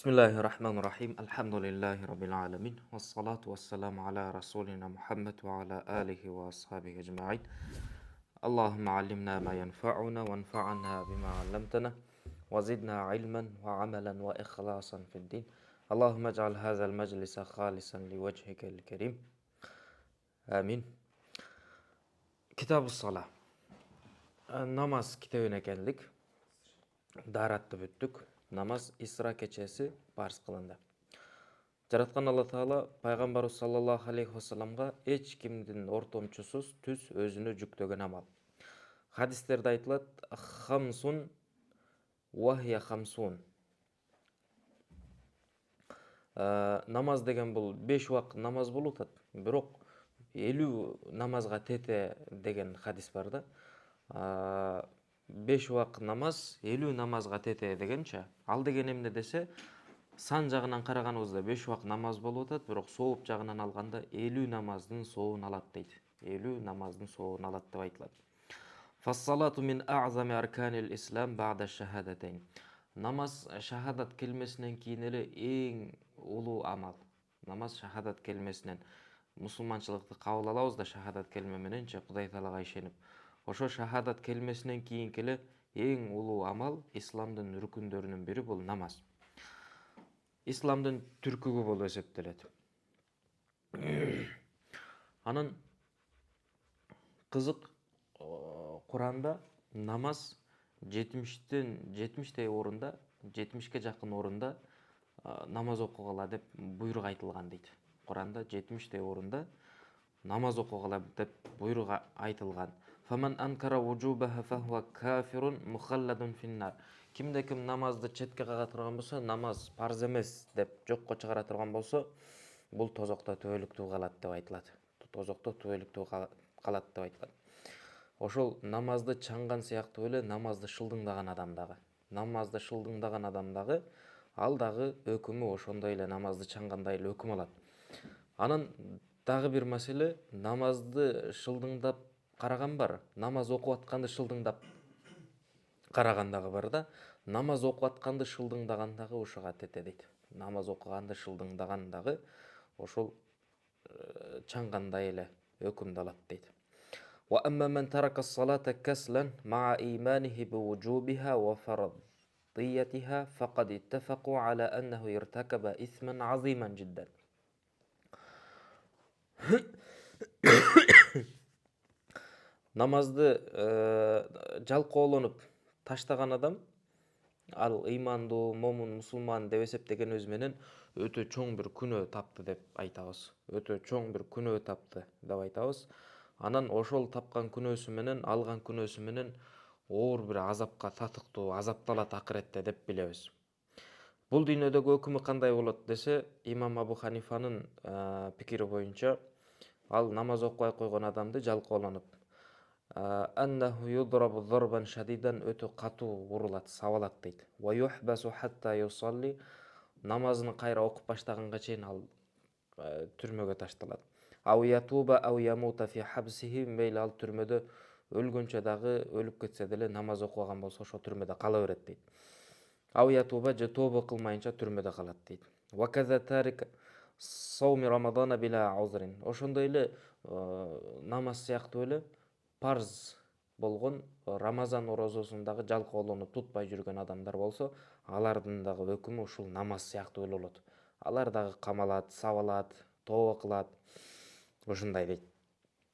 Bismillahirrahmanirrahim. Alhamdulillahi rabbil alamin. Wassalatu wassalamu ala rasulina Muhammad wa ala alihi wa ashabihi ajma'in. Allahumma allimna ma yanfa'una wanfa'na bima 'allamtana wa zidna ilman wa 'amalan wa ikhlasan fid din. Allahumma ij'al hadzal majlisa khalisan liwajhikal karim. Amin. Kitabus salah. Namaz kitabına geldik. Daratты бүттік. Намаз Исра кечесі парыз қылынды. Жараткан Алла Таала пайгамбарыбыз саллаллаху алейхи вассаламга эч кимдин ортомчусуз түз өзүнө жүктөгөн амал. Хадистерде айтылат: хамсун вахия хамсун. Намаз деген бул 5 убакыт намаз болуп атат. Бирок 50 намазга тете деген хадис бар да. 5 убакыт намаз 50 намазга тете дегенче. Ал деген эмне десе, сан жагынан караганыбызда 5 убакыт намаз болуп атат, бирок сооп жагынан алганда 50 намаздын соовун алат дейт. 50 намаздын соовун алат деп айтылат. Фассалату мин а'зами арканил ислам ба'да шахадатайн. Намаз шахадат келмесинен кийин эле эң улуу амал. Намаз шахадат келмесинен мусулманчылыкты кабыл алабыз да шахадат келме мененче Кудай Таалага ишенип. Ошо шахадат келмесинен кийинки эле эң улуу амал исламдын рүкүндөрүнүн бири бул намаз. Исламдын түркүгү болуп эсептелет. Анын кызык Куранда намаз 70 орунда, 70ке жакын орунда намаз окугула деп буйрук айтылган дейт. Куранда 70 орунда намаз окугула деп буйрук айтылган. Фаман анкара вужубаха фахва кафирун мухалладун финнар. Кимде ким намазды четке кага турган болсо, намаз парз эмес деп жокко чыгара турган болсо, бул тозокто төбөлүктүү калат деп айтылат. Тозокто төбөлүктүү калат деп айтылат. Ошол намазды чаңган сыяктуу эле намазды шылдыңдаган адам дагы. Намазды шылдыңдаган адам дагы ал дагы өкүмү ошондой эле намазды чаңгандай эле өкүм алат. Анан дагы бир маселе, намазды шылдыңдап караган бар. Намаз окуп атканды шылдыңдап караган дагы бар да. Намаз окуп атканды шылдыңдаган дагы ушуга тете дейт. Намаз окуганды шылдыңдаган дагы ошол чаңгандай эле өкүмдү алат дейт. وأما من ترك الصلاة كسلا مع إيمانه بوجوبها وفرضيتها فقد اتفقوا على أنه ارتكب إثما عظيما جدا. Намазды жалкоолонуп таштаган адам, ал ыймандуу, момун, мусулман деп эсептеген өзү менен өтө чоң бир күнөө тапты деп айтабыз. Өтө чоң бир күнөө тапты деп айтабыз. Анан ошол тапкан күнөөсү менен, алган күнөөсү менен оор бир азапка татыктуу, азапталат акыретте деп билебиз. Бул дүйнөдөгү өкүмү кандай болот десе, имам Абу Ханифанын пикири боюнча, ал намаз окубай койгон адамды жалкоолонуп, аннаху юдрабу зарбан шадидан, өтө катуу урулат, сабалат дейт. Ва юхбасу хатта юсалли, намазын кайра окуп баштаганга чейин ал түрмөгө ташталат. Ау ятуба ау ямута фи хабсихи, мейли ал түрмөдө өлгөнчө дагы, өлүп кетсе деле намаз окуган болсо ошо түрмөдө кала берет дейт. Ау ятуба, же тобо кылмайынча түрмөдө калат дейт. Ва каза тарик сауми рамадана била аузрин. Ошондой эле намаз сыяктуу эле парз болгон Рамазан орозосун дагы жалкоолонуп тутпай жүргөн адамдар болсо, алардын дагы өкүмү ушул намаз сыяктуу эле болот. Алар дагы камалат, сабалат, тобо кылат. Ушундай дейт.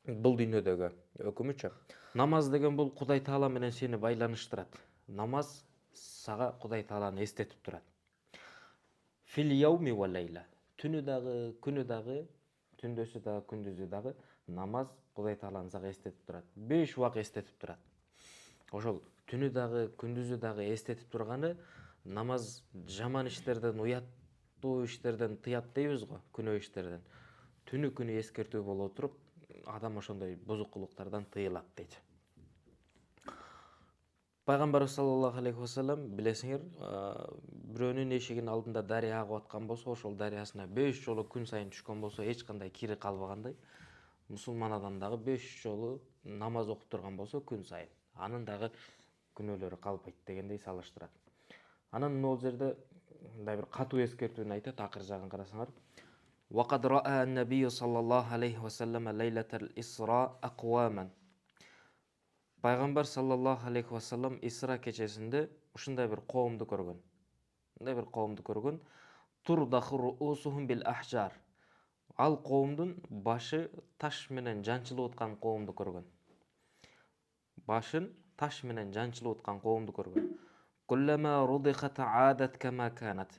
Бул дүйнөдөгү өкүмүчү. Намаз деген бул Кудай Таала менен сени байланыштырат. Намаз сага Кудай Тааланы эстетип турат. Фил яуми ва лейла. Түнү дагы, күнү дагы, түндөсү дагы, күндүзү дагы намаз Кудай Тааланы сага эстетип турат. 5 убак эстетип турат. Ошол түнү дагы, күндүзү дагы эстетип турганы, намаз жаман иштерден, уяттуу иштерден тыят дейбиз го, күнөө иштерден. Түнү күнү эскертүү боло туруп, адам ошондой бузукулуктардан тыйылат дейт. Пайгамбарыбыз саллаллаху алейхи вассалам, билесиңер, бирөөнүн эшигинин алдында дария агып аткан болсо, ошол дарыясына 5 жолу күн сайын түшкөн болсо, эч кандай кири калбагандай, мусулман адам дагы 5 жолу намаз окуп турган болсо күн сайын, анын дагы күнөөлөрү калбайт дегендей салыштырат. Анан могул жерде мындай бир катуу эскертүүнү айтат, акыр жагын карасаңар. وقد رأى النبي صلى الله عليه وسلم ليلة الإسراء أقواما. Пайгамбар саллаллаху алейхи вассалам Исра кечесинде ушундай бир коомду көргөн. Мындай бир коомду көргөн. Турдаху руусухум бил ахжар. Ал коомдун башы таш менен жанчылып аткан коомду көргөн. Башын таш менен жанчылып аткан коомду көргөн. Куллама рудихат аадат кама канат.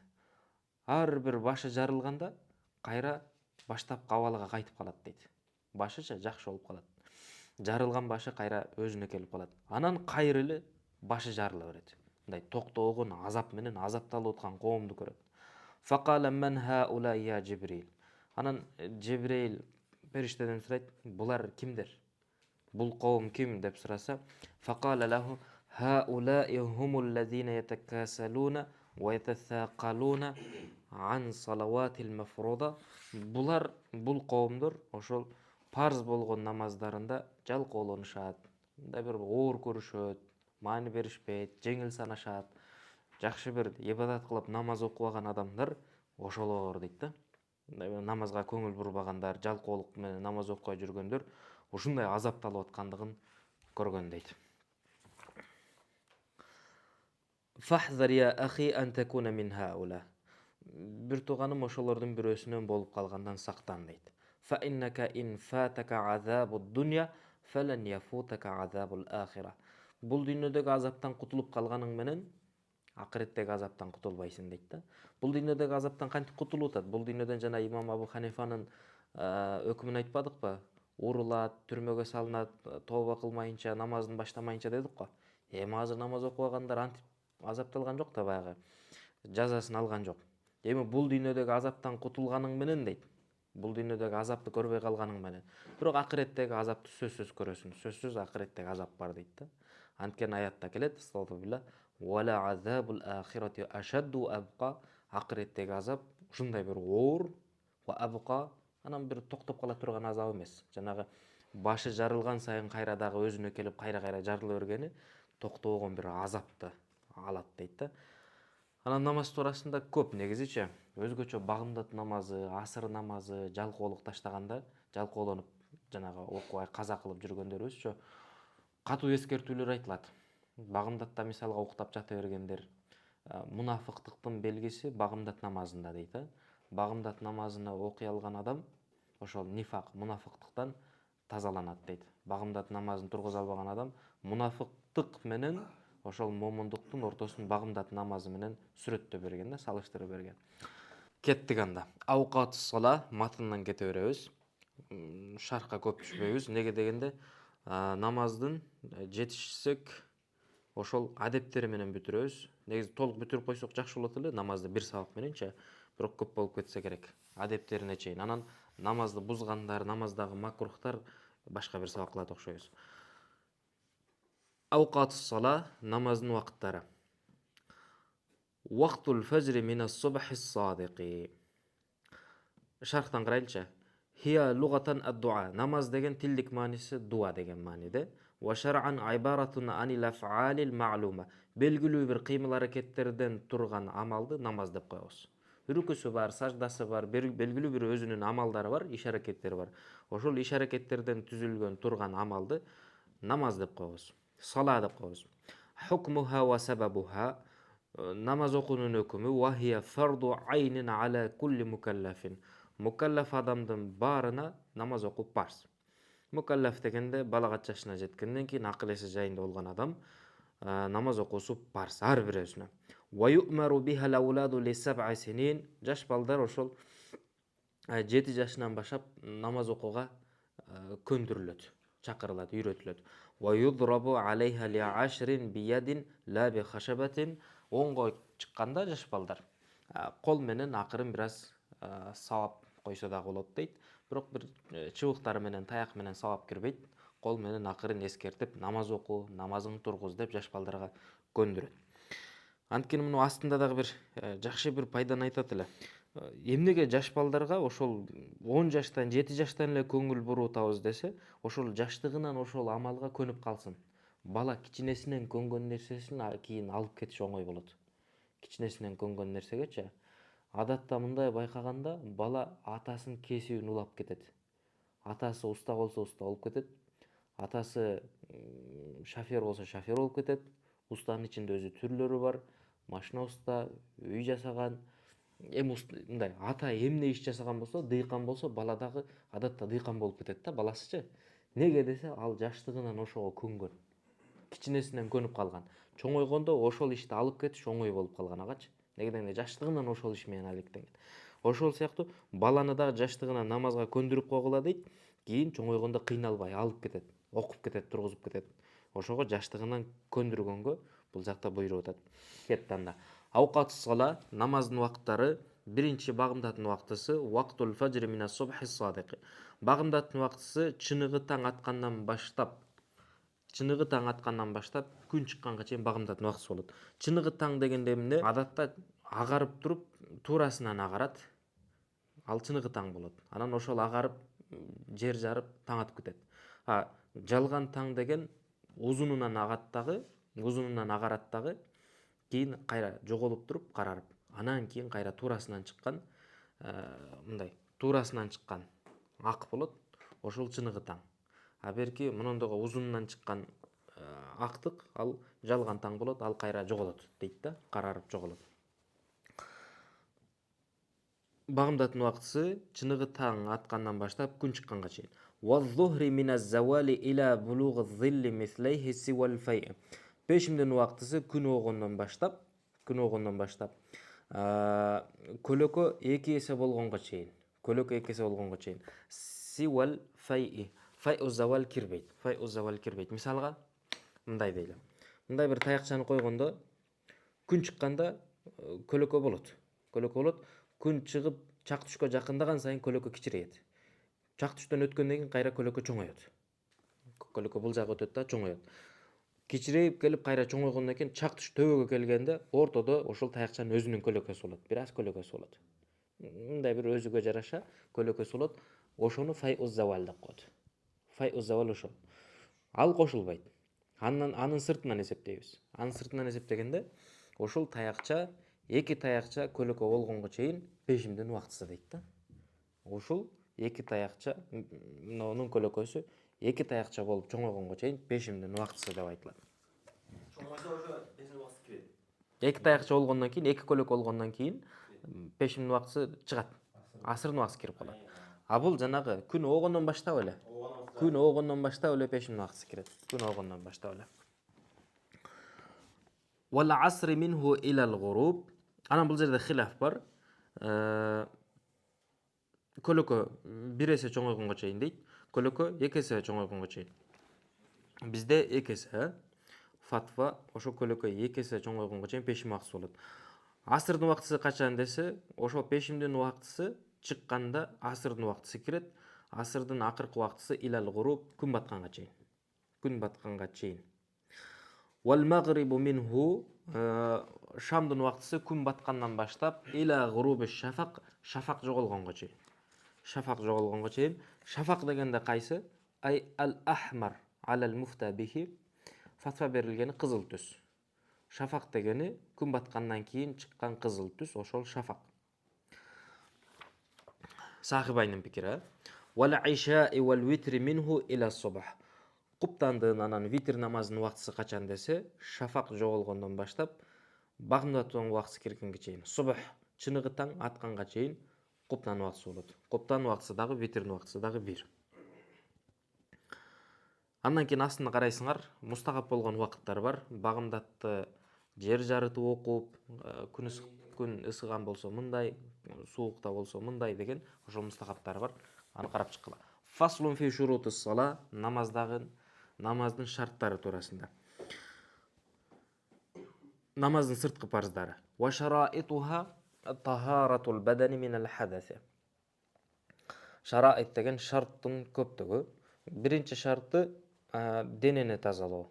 Ар бир башы жарылганда кайра баштапкы абалыга кайтып калат дейт. Башыча жакшы болуп калат. Жарылган башы кайра өзүнө келип калат. Анан кайра эле башы жарыла берет. Мындай токтогон азап менен азапталып аткан коомду көрөт. Факала мен хаула я Жибрил. Анан Жибрил периштеден сурайт, булар кимдер? Бул коом ким деп сураса, факала лаху хаула хумул лазина ятакасалуна ва ятасакалуна ан салаватил мафруда. Булар бул коомдор ошол парз болгон намаздарында жалкоолонушат. Мындай бир оор көрүшөт, маани беришпейт, жеңил санашат. Жакшы бир ибадат кылып намаз окубаган адамдар ошолор дейт да. Намазга көңүл бурбагандар, жалкоолук менен намаз окубай жүргөндөр ушундай азапталып аткандыгын көргөн дейт. Фахзар я ахи ан такуна мин хаула. Бир тууганым ошолордун бирөөсүнөн болуп калгандан сактан дейт. Фа иннака ин фатака азабуд дунья фалан яфутака азабул ахира. Бул дүйнөдөгү азаптан кутулуп калганың менен акыреттеги азаптан кутулбайсың дейт да. Бул дүйнөдөгү азаптан кантип кутулуп атат? Бул дүйнөдөн жана имам Абу Ханифанын өкүмүн айтпадыкпы? Урулат, түрмөгө салынат, тооба кылмайынча, намазын баштамайынча дедик го. Эми азыр намаз окубагандар антип азапталган жок да, баягы жазасын алган жок. Эми бул дүйнөдөгү азаптан кутулганың менен дейт. Бул дүйнөдөгү азапты көрбөй калганың менен. Бирок акыреттеги азапты сөзсүз көрөсүң. Сөзсүз акыреттеги азап бар дейт да. Анткени аятта келет, астагфирулла, вала азабул ахирати ашадду абqa. Акыреттеги азап ушундай бир оор ва абqa, анан бир токтоп кала турган азап эмес. Жанагы башы жарылган сайын кайра дагы өзүнө келип кайра жарыла бергени токтобогон бир азапты алат дейт да. Анан намаз туурасында көп негизичи өзгөчө багымдат намазы, асыр намазы, жалкоолук таштаганда, жалкоолонуп жанагы окубай каза кылып жүргөндөрүбүзчө катуу эскертүүлөр айтылат. Багымдатта мисалга уктап жата бергендер, мунафыктыктын белгиси багымдат намазында дейт. Багымдат намазына окуй алган адам ошол нифак, мунафыктыктан тазаланат дейт. Багымдат намазын тургуза албаган адам мунафыктык менен ошол момундуктун ортосун багымдат намазы менен сүрөттөп берген да, салыштырып берген. Кеттик анда. Аукат сала матындан кете беребиз. Шархка көп түшпөйбүз. Неге дегенде намаздын жетишсек ошол адептери менен бүтүрөбүз. Негизи толук бүтүрүп койсок жакшы болот эле, намазды бир сабак мененчи, бирок көп болуп кетсе керек. Адептерине чейин. Анан намазды бузгандар, намаздагы макрухтар башка бир сабак кылат окшойбуз. Аукат сала намаздын убакыттары. Вактул фажри минас субхи садиqi. Шархтан карайлычы. Хия лугатан ад-дуа. Намаз деген тилдик мааниси дуа деген мааниде. Ва шар'ан айбаратун анил аф'алил ма'лума. Белгилүү бир кыймыл аракеттерден турган амалды намаз деп коебуз. Рүкүсү бар, саждасы бар, белгилүү бир өзүнүн амалдары бар, иш аракеттери бар. Ошол иш аракеттерден түзүлгөн турган амалды намаз деп коебуз. Сала деп коебуз. Хукмуха ва сабабуха. Намаз окуунун өкүмү ва хия фарду айнин ала кулли мукаллафин. Мукаллаф адамдын баарына намаз окуу парз. Мукаллаф дегенде балагат жашына жеткенден кийин акыл эси жайында болгон адам намаз окуусу парз ар бирөөсүнө. Ва ю'мару биха лауладу ли 7 синин. Жаш балдар ошол 7 жашынан баштап намаз окууга көндүрүлөт, чакырылат, үйрөтүлөт. Ва юдрабу алейха ли 10 биядин ла би хашабатин. 10го чыкканда жаш балдар кол менен акырын бир аз сабап койсо дагы болот дейт. Бирок бир чыбыктары менен, таяк менен сабап кирбейт. Кол менен акырын эскертип, намаз окуу, намазыңды тургуз деп жаш балдарга көндүрөт. Анткени муну астында дагы бир жакшы бир пайданы айтат эле. Эмнеге жаш балдарга ошол 10 жаштан, 7 жаштан эле көңүл бурутабыз десе, ошол жаштыгынан ошол амалга көнүп калсын. Бала кичинесинен көнгөн нерсесин кийин алып кетиш оңой болот. кичинесинен көнгөн нерсегечи. Адатта мындай байкаганда бала атасын кесүүнү улап кетет. Атасы уста болсо уста болуп кетет. Атасы шофер болсо шофер болуп кетет. Устанын ичинде өзү түрлөрү бар. Машина уста, үй жасаган. Мындай ата эмне иш жасаган болсо, дыйкан болсо, бала дагы адатта дыйкан болуп кетет да баласычы. Неге десе, ал жаштыгынан ошого көнгөн. Кичинесинен көнүп калган. Чоңойгондо ошол ишти алып кетиш оңой болуп калган агачы. Неге дегенде жаштыгынан ошол иш менен алектенген. Ошол сыяктуу баланы дагы жаштыгынан намазга көндүрүп койгула дейт. Кийин чоңойгондо кыйналбай алып кетет, окуп кетет, тургузуп кетет. Ошого жаштыгынан көндүргөнгө бул жакта буйруп атат. Кетти анда. Аукат сала намаздын убакыттары биринчи багымдатын убактысы вактул фажри минас субхи садик. Багымдатын убактысы чыныгы таң аткандан баштап күн чыкканга чейин багымдатын убактысы болот. Чыныгы таң дегенде эмне? Адатта агарып туруп туурасынан агарат. Ал чыныгы таң болот. Анан ошол агарып жер жарып таң атып кетет. Жалган таң деген узунунан агарат дагы, кийин кайра жоголуп туруп карарып. Анан кийин кайра туурасынан чыккан, туурасынан чыккан ак болот. Ошол чыныгы таң. Берки мынандагы узунунан чыккан актык ал жалган таң болот, ал кайра жоголот дейт да, карарып жоголот. Багымдатын убактысы чыныгы таң аткандан баштап күн чыкканга чейин. Ваз-зухри миназ-завали иля булугъиз-зилли мислейхи сивал-файъ. Пешимдин убактысы күн оогондон баштап көлөкө 2 эсе болгонго чейин. Сивал-файъ. Файъу-завал кирбейт. Мисалга мындай дейли. Мындай бир таякчаны койгондо күн чыкканда көлөкө болот. Күн чыгып чак түшкө жакындаган сайын көлөкө кичирейет. Чак түштөн өткөндөн кийин кайра көлөкө чоңойот. Көлөкө бул жакка өтөт да чоңойот. Кичирейип келип кайра чоңойгондон кийин чак түш төбөгө келгенде ортодо ошол таякчанын өзүнүн көлөкөсү болот. Бир аз көлөкөсү болот. Мындай бир өзүгө жараша көлөкөсү болот. Ошону файъуз-завал деп коет. Файъуз-завал ошол. Ал кошулбайт. Анын сыртынан эсептейбиз. Анын сыртынан эсептегенде ошол таякча 2 таякча көлөкө болгонго чейин пешимдин убактысы дейт да. Ушул 2 таякча, онун көлөкөсү 2 таякча болуп чоңойгонго чейин пешимдин убактысы деп айтылат. Чоңойсо ошо пешимдин убактысы кирет. 2 таякча болгондон кийин, 2 көлөкө болгондон кийин пешимдин убактысы чыгат. Асырдын убактысы кирип калат. Бул жанагы күн оогондон баштап эле пешимдин убактысы кирет. Вал асри минху илал гуруб. Анан бул жерде хилаф бар. Көлөкө 1 эсе чоңойгонго чейин дейт. Көлөкө 2 эсе чоңойгонго чейин. Бизде 2 эсе фатва ошо көлөкө 2 эсе чоңойгонго чейин пешим убактысы болот. Асырдын убактысы качан десе, ошо пешимдин убактысы чыкканда асырдын убактысы кирет. Асырдын акыркы убактысы илал гуруб күн батканга чейин. Вал магрибу минху шамдын убактысы күн баткандан баштап иля гуруби шафак жоголгонго чейин. Шафак дегенде кайсы? Ай ал-ахмар алал муфта бихи. Фатва берилгени кызыл түс. Шафак дегени күн баткандан кийин чыккан кызыл түс, ошол шафак. Сахибайнын пикири. Вал ишаи вал витри минху иля субх. Куптандын анан витр намазынын убактысы качан десе, шафак жоголгондон баштап багымдатууга убактысы киргенге чейин. Субх чыныгы таң атканга чейин куптан убактысы болот. Куптан убактысы дагы витрдин убактысы дагы бир. Андан кийин астына карайсыңар, мустагап болгон убакыттар бар. Багымдатты жер жарытып окуп, күн ысыган болсо мындай, суукта болсо мындай деген ошол мустагаптар бар. Аны карап чыккыла. Фаслун фи шурутус сала, намаздын шарттары туурасында. Намаздын сырткы парыздары. Ва шараитуха тахаратул бадани минал хадаси. Шараит деген шарттын көптүгү. Биринчи шарты денени тазалоо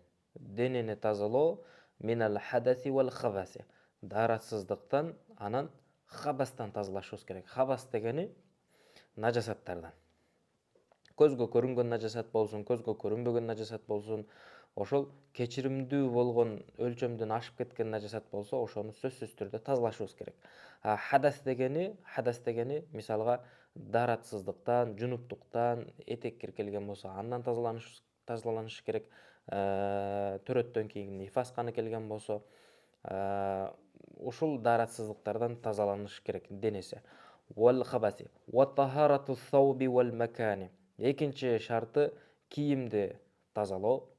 минал хадаси вал хабаси. Даратсыздыктан анан хабастан тазалашыбыз керек. Хабас дегени нажасаттардан. көзгө көрүнгөн нажасат болсун, көзгө көрүнбөгөн нажасат болсун, ошол кечиримдүү болгон өлчөмдөн ашып кеткен нажасат болсо, ошону сөзсүз түрдө тазалашыбыз керек. Хадас дегени мисалга даратсыздыктан, жунуптуктан, этек кир келген болсо, андан тазаланыш керек. Төрөттөн кийин нифас каны келген болсо, ушул даратсыздыктардан тазаланыш керек денеси. Вал хабаси ва тахарату сауби вал макани. Экинчи шарты кийимди тазалоо.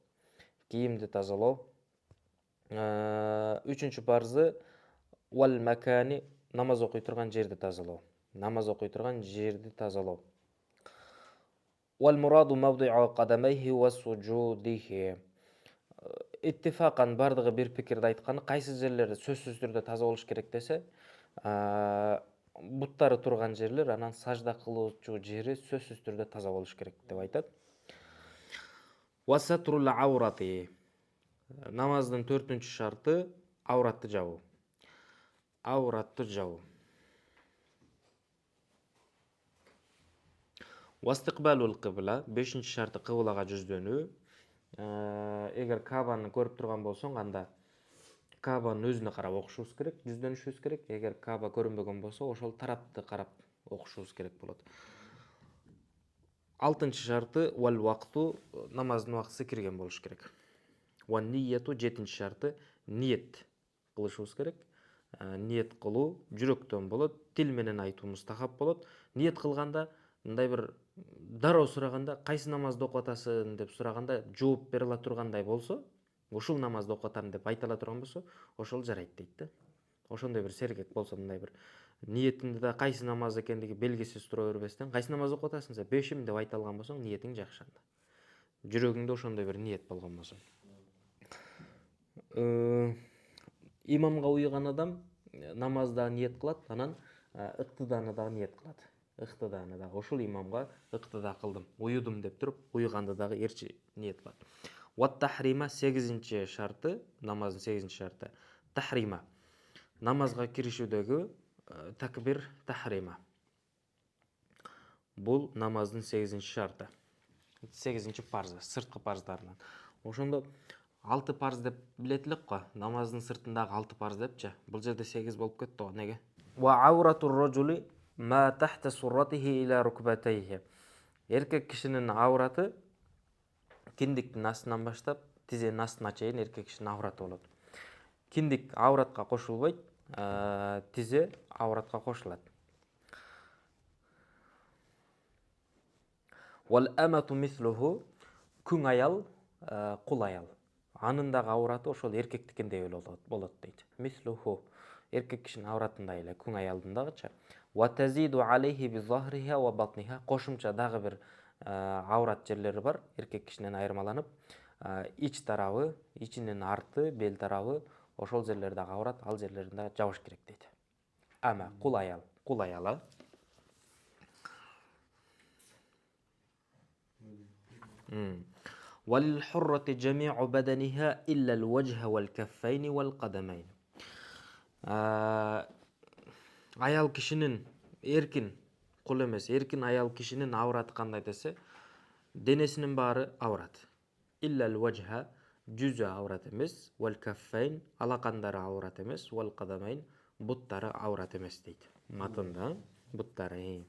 Үчүнчү парзы вал макани, намаз окуй турган жерди тазалоо. Вал мураду мавди'у кадамайхи ва суджудихи. Иттифакан бардыгы бир пикирде айтканы, кайсы жерлери сөзсүз түрдө таза болуш керек десе, буттары турган жерлер, анан сажда кылуучу жери сөзсүз түрдө таза болуш керек деп айтат. Васатрул аурати. Намаздын 4-чү шарты ауратты жабуу. Вастикбалул кыбла. 5-чи шарты кыблага жүздөнүү. Эгер Кабаны көрүп турган болсоң, анда Кабанын өзүнө карап окушубуз керек, жүздөнүшүбүз керек. Эгер Каба көрүнбөгөн болсо, ошол тарапты карап окушубуз керек болот. 6-чы шарты вал вакту, намаздын убактысы кирген болуш керек. Ван нияту, 7-чи шарты ниет кылышыбыз керек. Ниет кылуу жүрөктөн болот, тил менен айтуу мустахап болот. Ниет кылганда, мындай бир дароо сураганда, кайсы намазды окуп атасың деп сураганда жооп бере ала тургандай болсо, ушул намазды окуп атам деп айта ала турган болсо, ошол жарайт дейт да. Ошондой бир сергек болсо, мындай бир ниетинде да кайсы намаз экендиги белгисиз тура бербестен, кайсы намаз окуп атасың сен, 5-им деп айта алган болсоң, ниетиң жакшы анда. Жүрөгүңдө ошондой бир ниет болгон болсо. Имамга уйган адам намазда ниет кылат, анан ыктыданы дагы ниет кылат. Ушул имамга ыктыда кылдым, уюдум деп туруп, уйганды дагы эрчи ниет кылат. Ват тахрима, 8-чи шарты, намаздын 8-чи шарты тахрима. Намазга киришүүдөгү такбир тахрима. Бул намаздын 8-чи шарты. 8-чи парзы, сырткы парздарынан. Ошондо 6 парз деп билет элек го, намаздын сыртындагы 6 парз депчи. Бул жерде 8 болуп кетти го, неге? Ва ауратур раджули ма тахта сурратихи ила рукбатайхи. Эркек кишинин аураты киндиктин астынан баштап тизенин астына чейин эркек кишинин аураты болот. Киндик ауратка кошулбойт, тизе ауратка кошулат. Вал амату мислуху, күң аял, кул аял. Анын дагы аураты ошол эркектикиндей болот дейт. Мислуху, эркек кишинин ауратындай эле, күң аялдын дагычы. Ва тазиду алейхи би захриха ва батниха. Кошумча дагы бир аурат жерлери бар, эркек кишинен айырмаланып, ич тарабы, ичинин арты, бел тарабы, ошол жерлер дагы аурат, ал жерлерин дагы жабыш керек дейт. Ама кул аял, Валил хуррати жамиу баданиха илля л-ваджха вал каффайни вал кадамайн. Аял кишинин эркин, кул эмес, эркин аял кишинин аураты кандай десе, денесинин баары аурат. Илля л-ваджха, жүзү аурат эмес, вал каффайн, алакандары аурат эмес, вал кадамайн, буттары аурат эмес дейт. Матында буттары.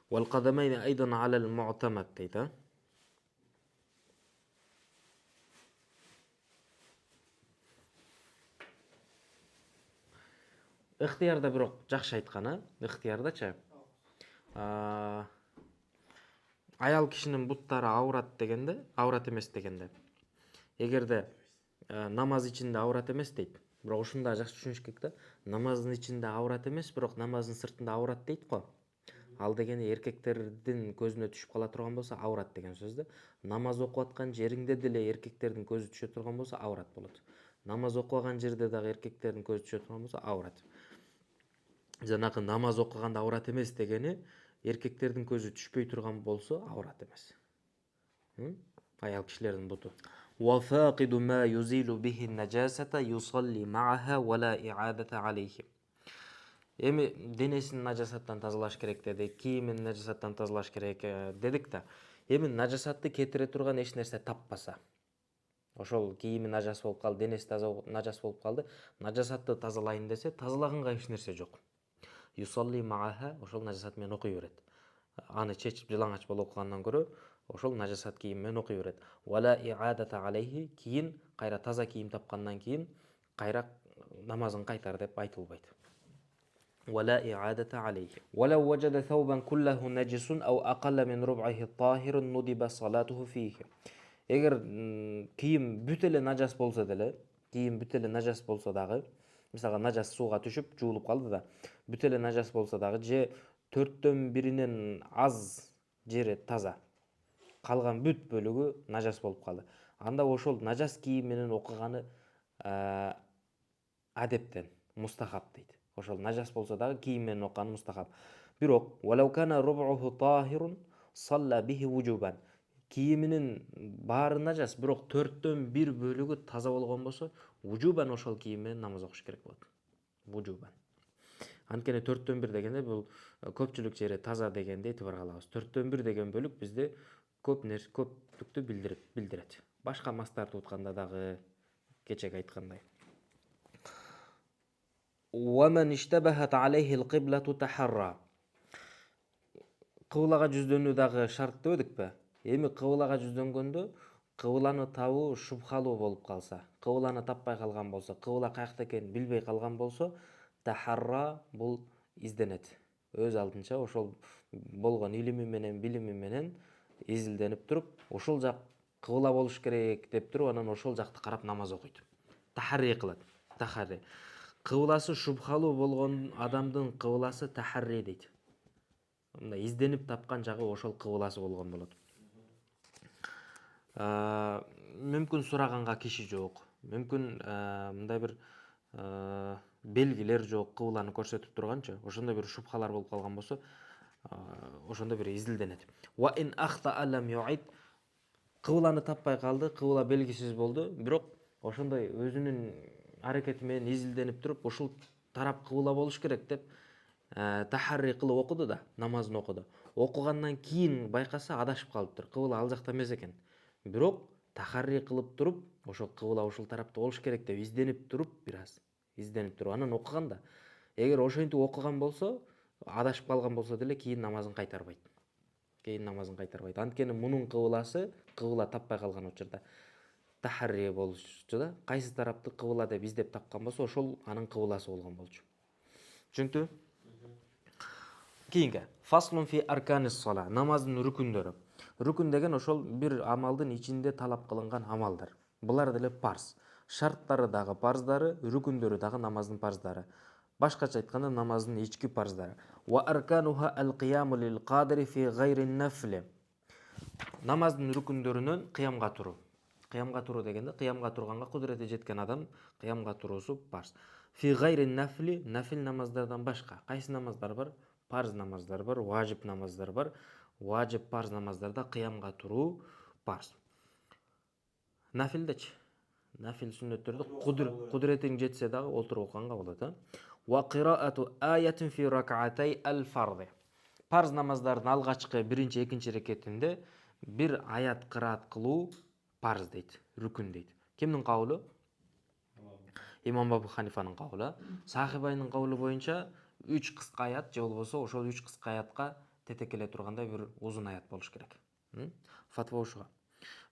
Вал кадамайн айдан ала л-му'тамад дейт. Ыктыярда бирок жакшы айткан, ыктыярдачы. Аял кишинин буттары аурат дегенде, аурат эмес дегенде. Эгерде намаз ичинде аурат эмес дейт. Бирок ушунда жакшы түшүнүш керек да. Намаздын ичинде аурат эмес, бирок намаздын сыртында аурат дейт го. Ал дегени эркектердин көзүнө түшүп кала турган болсо аурат деген сөз да. Намаз окуп аткан жериңде деле эркектердин көзү түшө турган болсо аурат болот. Намаз окуган жерде дагы эркектердин көзү түшө турган болсо аурат. Жанагы намаз окуганда аурат эмес дегени эркектердин көзү түшпөй турган болсо аурат эмес. Аял кишилердин буту. وفاقد ما يزيل به النجاسة يصلي معها ولا إعادة عليه. Эми денесин нажасаттан тазалаш керек дедик, кийимин нажасаттан тазалаш керек дедик да. Эми нажасатты кетире турган эч нерсе таппаса, ошол кийими нажас болуп калды, денеси нажас болуп калды, нажасатты тазалайын десе, тазалаганга эч нерсе жок. Юсалли мааха, ошол нажасат менен окуй берет. Аны чечип жылаңач болуп окугандан көрө, ошол нажасат кийим менен окуй берет. Вала иадата алейхи, кийин кайра таза кийим тапкандан кийин кайра намазын кайтар деп айтылбайт. ولا إعادة عليه ولو وجد ثوبا كله نجس أو أقل من ربعه طاهر ندب صلاته فيه. Эгер кийим бүт эле нажас болсо деле, кийим бүт эле нажас болсо дагы, мисалга нажас сууга түшүп жуулуп калды да, бүт эле нажас болсо дагы же 4/1 аз жери таза, калган бүт бөлүгү нажас болуп калды. Анда ошол нажас кийим менен окуганы адептен, мустахаб дейт. Ошол нажас болсо дагы кийим менен окуганы мустахаб. Бирок валау кана руб'уху tahirun салла бихи вужубан. Кийиминин баары нажас, бирок 4/1 бөлүгү таза болгон болсо, вужубан ошол кийим менен намаз окуш керек болот. Вужубан. Анткени 4/1 дегенде бул көпчүлүк жери таза дегенди этибар алабыз. 4/1 деген бөлүк бизде көптүктү билдирет. Башка мастарды утканда дагы кечеги айткандай. ومن اشتبهت عليه القبلة تحرى. Кыблага жүздөнүү дагы шарт дебедикпи? Эми кыблага жүздөнгөндө кыбланы табуу шубхалуу болуп калса, кыбланы таппай калган болсо, кыбла каякта экенин билбей калган болсо, тахарра бул изденет. Өз алдынча ошол болгон илими менен, билими менен изилденип туруп, ошол жак кыбла болуш керек деп туруп, анан ошол жакты карап намаз окуйт. Тахарри кылат. Тахарри. Кыбласы шубхалуу болгон адамдын кыбласы тахарри дейт. Мындай изденип тапкан жагы ошол кыбласы болгон болот. Мүмкүн сураганга киши жок. Мүмкүн мындай бир белгилер жок, кыбланы көрсөтүп турганчы, ошондой бир шубхалар болуп калган болсо, ошондой бир изилденет. Ва ин ахта алам юайд. Кыбланы таппай калды, кыбла белгисиз болду, бирок ошондой өзүнүн аракети менен изилденип туруп, ушул тарап кыбла болуш керек деп тахарри кылып окуду да, намазын окуду. Окугандан кийин байкаса адашып калыптыр, кыбла ал жакта эмес экен. Бирок тахарри кылып туруп, ошол кыбла ушул тарапта болуш керек деп изденип туруп, бир аз изденип туруп анан окуганда, эгер ошентип окуган болсо, адашып калган болсо деле кийин намазын кайтарбайт. Анткени мунун кыбласы кыбла таппай калган учурда тахарри болчу да, кайсы тарапты кыбла деп издеп тапкан болсо, ошол анын кыбласы болгон болчу. Түшүнүктүбү? Кийинки фаслун фи арканис сала, намаздын рүкүндөрү. Рүкүн деген ошол бир амалдын ичинде талап кылынган амалдар. Булар деле парз. Шарттары дагы парздары, рүкүндөрү дагы намаздын парздары. Башкача айтканда намаздын ички парздары. Ва аркануха ал-кыяму лил кадири фи гайри нафли. Намаздын рүкүндөрүнөн кыямга туруу. Кыямга туруу дегенде кыямга турганга кудурети жеткен адам кыямга туруусу парз. Фи гайри нафли, нафил намаздардан башка. Кайсы намаздар бар? Парз намаздар бар, важип намаздар бар. Важип парз намаздарда кыямга туруу парз. Нафилдечи? Нафил сүннөттөрдө кудуретиң жетсе дагы олтуруп окуганга болот, Ва кыраату аятин фи рак'атай ал-фарди. Парз намаздардын алгачкы биринчи, экинчи рекетинде бир аят кыраат кылуу парз дейт, рүкүн дейт. Кимдин кабылы? Имам Абу Ханифанын кабылы. Сахибайнын кабылы боюнча 3 кыска аят же болбосо ошол 3 кыска аятка тетекеле тургандай бир узун аят болуш керек. Фатва ушуга.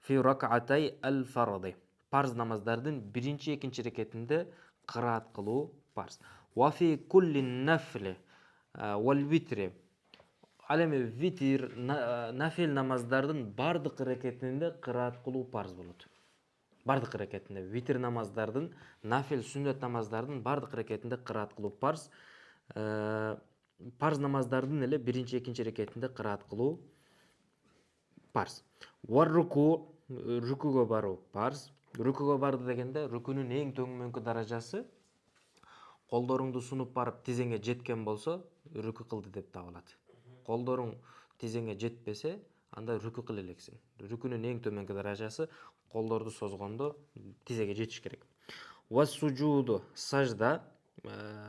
Фи рак'атай ал-фарди. Парз намаздардын биринчи, экинчи рекетинде кыраат кылуу парз. Ва фи кулли нафли вал витри. Ал эми витир, нафил намаздардын бардык рекетинде кыраат кылуу парз болот. Бардык рекетинде витир намаздардын, нафил сүннөт намаздардын бардык рекетинде кыраат кылуу парз. Парз намаздардын эле биринчи, экинчи рекетинде кыраат кылуу парз. Ва рүкүгө баруу парз. Рүкүгө барды дегенде рүкүнүн эң төмөнкү даражасы колдоруңду сунуп барып тизеңе жеткен болсо рүкү кылды деп табылат. Колдоруң тизеңе жетпесе анда рүкү кыла элексиң. Рүкүнүн эң төмөнкү даражасы колдорду созгондо тизеге жетиш керек. Ва суджуду сажда,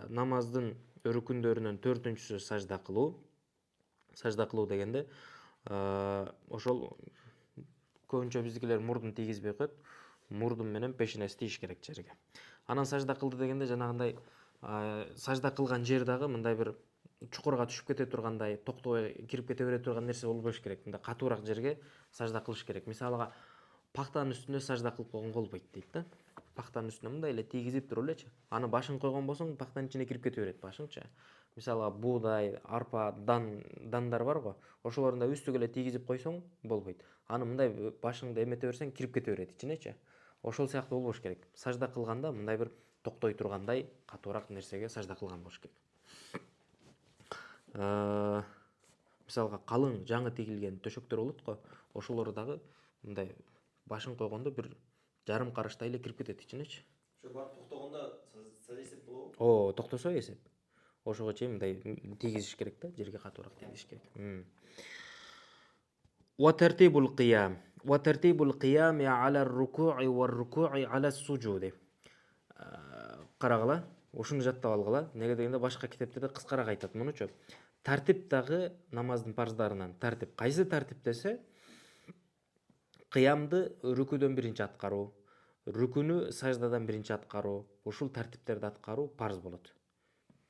намаздын рүкүндөрүнөн 4-үнчүсү сажда кылуу. Сажда кылуу дегенде ошол көбүнчө биздикилер мурдун тийгизбей коет. Мурдун менен пешенеси тийиш керек жерге. Анан сажда кылды дегенде жанагындай сажда кылган жер дагы мындай бир чукурга түшүп кете тургандай, токтобой кирип кете бере турган нерсе болбош керек. Мындай катуураак жерге сажда кылыш керек. Мисалга пактанын үстүнө сажда кылып койгон болбойт дейт да. Пактанын үстүнө мындай эле тийгизип туруп элечи. Аны башын койгон болсоң, пактанын ичине кирип кете берет башыңчы. Мисалга буудай, арпа, дандар бар го. Ошолордун да үстүгө эле тийгизип койсоң болбойт. Аны мындай башыңды эмете берсең, кирип кете берет ичинечи. Ошол сыяктуу болбош керек. Сажда кылганда мындай бир токтой тургандай катуураак нерсеге сажда кылган болуш керек. Мисалга калың жаңы тигилген төшөктөр болот го. Ошолор дагы мындай башын койгондо бир жарым карыштай эле кирип кетет ичинечи. Ошо барып токтогондо саз эсеп болобу? О, токтосо эсеп. Ошого чейин мындай тийгизиш керек да, жерге катуураак тийгизиш керек. Ва тартибул қиям. Ва тартибул қиями аля рукуи ва рукуи аля суджуди. Карагыла, ушуну жаттап алгыла. Неге дегенде башка китептерде кыскараак айтат мунучу. Тартип дагы намаздын парздарынан тартип. Кайсы тартип десе, кыямды рүкүдөн биринчи аткаруу, рүкүнү саждадан биринчи аткаруу, ушул тартиптерди аткаруу парз болот.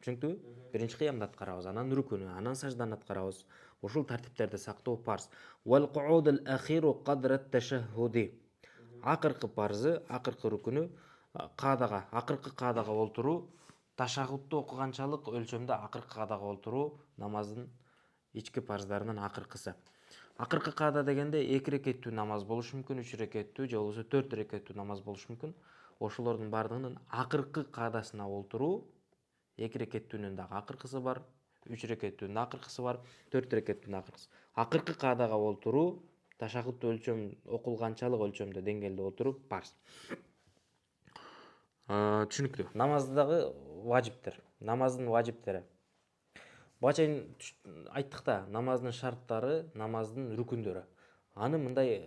Түшүнүктүбү? Биринчи кыямды аткарабыз, анан рүкүнү, анан сажданы аткарабыз. Ушул тартиптерди сактоо парз. Вал куудул ахиру кадра ташаххуди. Акыркы парзы, акыркы рүкүнү акыркы каадага олтуруу, ташаххудду окуганчалык өлчөмдө акыркы каадага олтуруу намаздын ички парздарынын акыркысы. Акыркы каада дегенде 2 рекеттүү намаз болуш мүмкүн, 3 рекеттүү же болбосо 4 рекеттүү намаз болуш мүмкүн. Ошолордун бардыгынын акыркы каадасына олтуруу, 2 рекеттүүнүн дагы акыркысы бар, 3 рекеттүүнүн акыркысы бар, 4 рекеттүүнүн акыркысы. Акыркы каадага олтуруу, ташаххуд өлчөм окулганчалык өлчөмдө деңгээлде олтуруу парз. Түшүнүктүү. Намаздагы важиптер, намаздын важиптери. Буга чейин айттык да, намаздын шарттары, намаздын рүкүндөрү. Аны мындай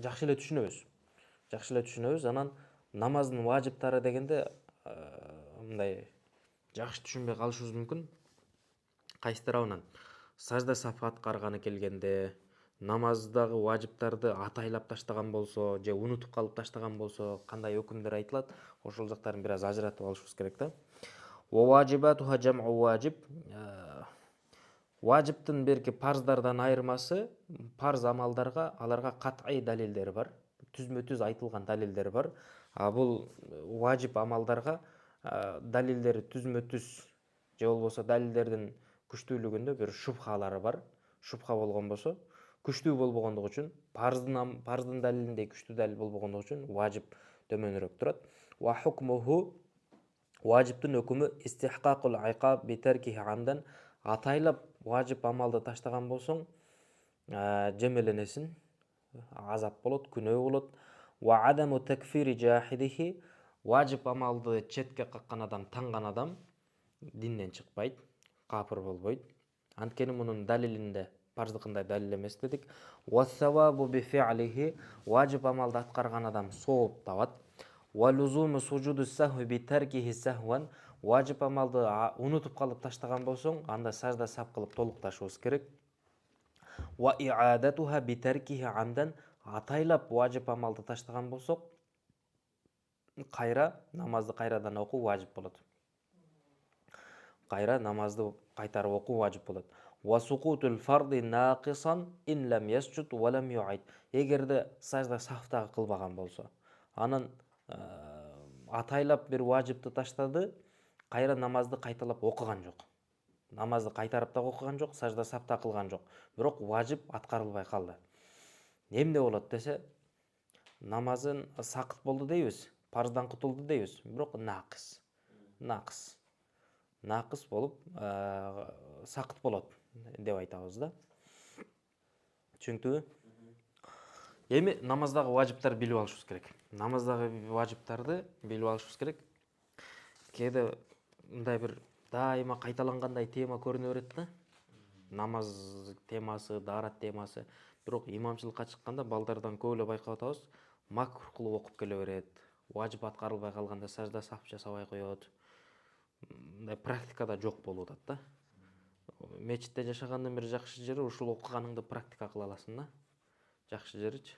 жакшы эле түшүнөбүз. Анан намаздын важиптары дегенде мындай жакшы түшүнбөй калышыбыз мүмкүн. Кайсы тарабынан? Сажда саф аткарганы келгенде, намаздагы важиптарды атайлап таштаган болсо же унутуп калып таштаган болсо кандай өкүмдөр айтылат? Ошол жактарын бир аз ажыратып алышыбыз керек да. Важибатуха жам'у важиб. Важиптын берки парздардан айырмасы, парз амалдарга аларга кат'ий далилдери бар. Түзмө-түз айтылган далилдери бар. Бул важип амалдарга далилдери түзмө-түз же болбосо далилдердин күчтүүлүгүндө бир шубхалары бар. Шубха болгон болсо, күчтүү болбогондугу үчүн, парздын далилиндей күчтүү далил болбогондугу үчүн важип төмөнүрөөк турат. Ва хукмуху, важиптин өкүмү истихқақул айқаб битеркихи амдан. Атайлап важип амалды таштаган болсоң, жемеленесиң, азап болот, күнөө болот. Ва адаму такфири жахидихи. Важип амалды четке каккан адам, танган адам динден чыкпайт, капыр болбойт. Анткени мунун далилинде парздыкындай далил эмес дедик. Ва савабу би фи'лихи. Важип амалды аткарган адам сооп табат. Ва лузуму суджуду сахви би таркихи сахван. Важип амалды унутуп калып таштаган болсоң, анда сажда сап кылып толукташыбыз керек. Ва иадатуха би таркихи амдан. Атайлап важип амалды таштаган болсок, кайра намазды кайрадан окуу важип болот. Кайра намазды кайтарып окуу важип болот. Ва сукутул фарди нақисан ин лам ясжуд ва лам юайд. Эгерде сажда сафтагы кылбаган болсо, анан атайлап бир важипти таштады, кайра намазды кайталап окуган жок. Намазды кайтарып да окуган жок, сажда сафта кылган жок. Бирок важип аткарылбай калды. Эмне болот десе, намазын сакыт болду дейбиз, парздан кутулду дейбиз, бирок накыс болуп сакыт болот деп айтабыз да. Түшүнүктүбү? Эми намаздагы важиптарды билип алышыбыз керек. Намаздагы важиптарды билип алышыбыз керек. Кээде мындай бир дайыма кайталангандай тема көрүнө берет да. намаз темасы, даарат темасы. Бирок имамчылыкка чыкканда балдардан көп эле байкап атабыз, макрух кылып окуп келе берет. Важип аткарылбай калганда сажда саф жасабай коет. Мындай практикада жок болуп атат да. Мечитте жашагандын бир жакшы жери ушул окуганыңды практика кыла аласың да. Жакшы жеричи.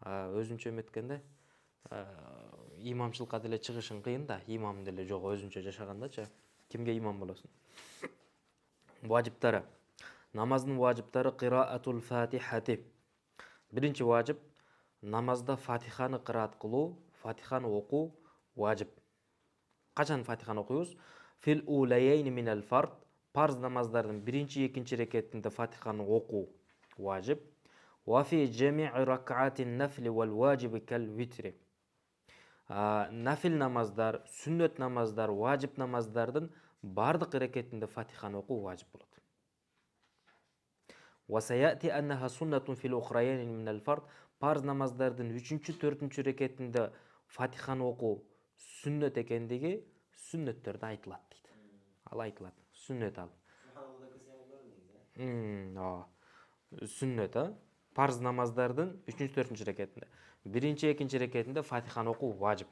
Өзүнчө эметкенде имамчылыкка деле чыгышың кыйын да, имам деле жок өзүнчө жашагандачы. Кимге имам болосуң? Важиптары. Намаздын важиптары кыраатул фатихати. Биринчи важип намазда фатиханы кыраат кылуу, фатиханы окуу важип. Качан фатиханы окуйбуз? Фил улайейни минал фард. Парз намаздардын биринчи, экинчи рекетинде фатиханы окуу важип. Ва фи жамиъ рак'атин нафли вал важиби кал витри. Нафил намаздар, сүннөт намаздар, важип намаздардын бардык рекетинде фатиханы окуу важип болот. Ва саяти аннаха суннатун фил ухраяйни минал фард. Парз намаздардын 3-чү, 4-чү рекетинде фатиханы окуу сүннөт экендиги сүннөттөрдө айтылат дейт. Ал айтылат. Сүннөт ал. Сүннөт, парз намаздардын 3-чү, 4-чү рекетинде. Биринчи, экинчи рекетинде фатиханы окуу важип.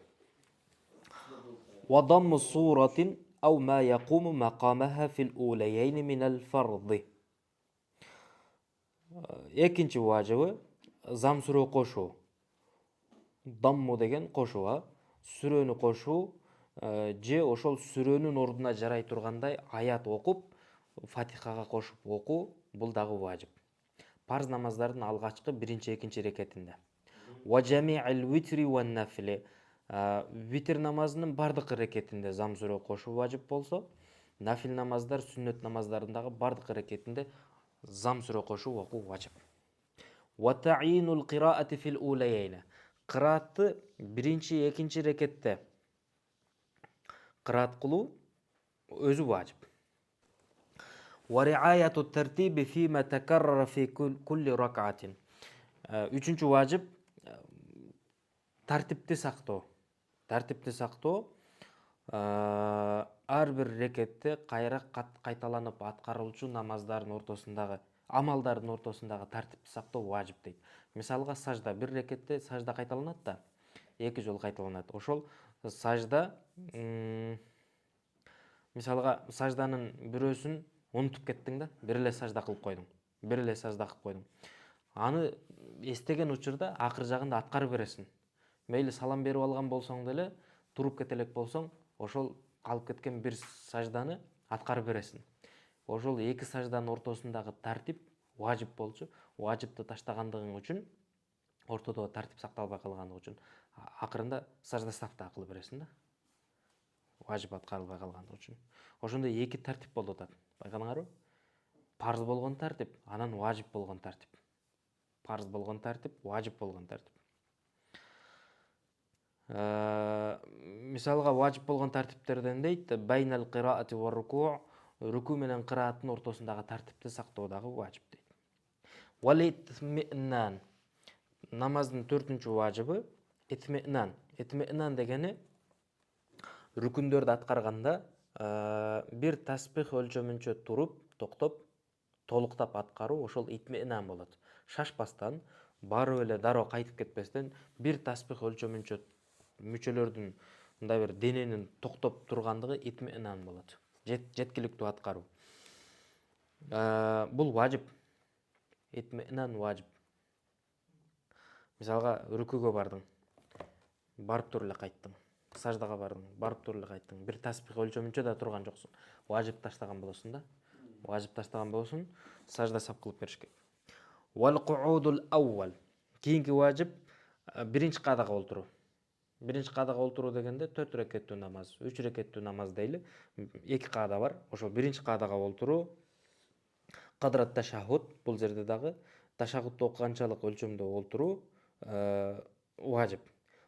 Ва дамму суратин ау ма якуму макамаха фил улайейни минал фарды. Экинчи важибы зам сүрө кошуу. Дамму деген кошуу, сүрөнү кошуу же ошол сүрөнүн ордуна жарай тургандай аят окуп, фатихага кошуп окуу, бул дагы важип. Парз намаздардын алгачкы биринчи, экинчи рекетинде. Ва жами'ил витри ван нафли. Витр намазынын бардык рекетинде зам сүрө кошуу важип болсо, нафил намаздар, сүннөт намаздардагы бардык рекетинде зам сүрө кошуу окуу важип. Ва та'инул кыраати фил улайейни. Кыраатты биринчи, экинчи рекетте кыраат кылуу өзү важип. Ва риаяту тартиби фима такаррара фи кулли рак'атин. Үчүнчү важип тартипти сактоо. Тартипти сактоо ар бир рекетте кайра кайталанып аткарылчу намаздардын ортосундагы, амалдардын ортосундагы тартипти сактоо важип дейт. Мисалга сажда, бир рекетте сажда кайталанат да, 2 жолу кайталанат. Ошол сажда, мисалга сажданын бирөөсүн унутуп кеттиң да, бир эле сажда кылып койдуң. Бир эле сажда кылып койдуң. Аны эстеген учурда акыр жагында аткарып бересиң. Мейли салам берип алган болсоң деле, туруп кете элек болсоң, ошол калып кеткен бир сажданы аткарып бересиң. Ошол 2 сажданын ортосундагы тартип важип болчу. Важипти таштагандыгың үчүн, ортодо тартип сакталбай калгандыгы үчүн, акырында сажда сафта кылып бересиң да. Важип аткарылбай калгандыгы үчүн. Ошондо 2 тартип болуп атат. Байкадыңарбы? Парз болгон тартип, анан важип болгон тартип. Парз болгон тартип, важип болгон тартип. Мисалга важип болгон тартиптерден дейт, байнал кыраати ва руку', руку менен кырааттын ортосундагы тартипти сактоо дагы важип дейт. Вал итминан. Намаздын 4-чү важибы итминан. Итминан дегени рүкүндөрдү аткарганда бир таспих өлчөмүнчө туруп, токтоп, толуктап аткаруу, ошол итминан болот. Шашпастан, барып эле дароо кайтып кетпестен, бир таспих өлчөмүнчө мүчөлөрдүн мындай бир дененин токтоп тургандыгы итминан болот. Жеткиликтүү аткаруу. Бул важип. Итминан важип. Мисалга рүкүгө бардың, барып туруп эле кайттың. Саждага бардың, барып туруп эле кайттың. Бир таспих өлчөмүнчө да турган жоксуң. Важип таштаган болосуң да. Важип таштаган болосуң, сажда сап кылып бериш керек. Вал куудул аувал. Кийинки важип биринчи каадага олтуруу. Биринчи каадага олтуруу дегенде 4 рекеттүү намаз, 3 рекеттүү намаз дейли. 2 каада бар. Ошол биринчи каадага олтуруу. Кадрат ташаххуд, бул жерде дагы ташаххудду окуганчалык өлчөмдө олтуруу важип.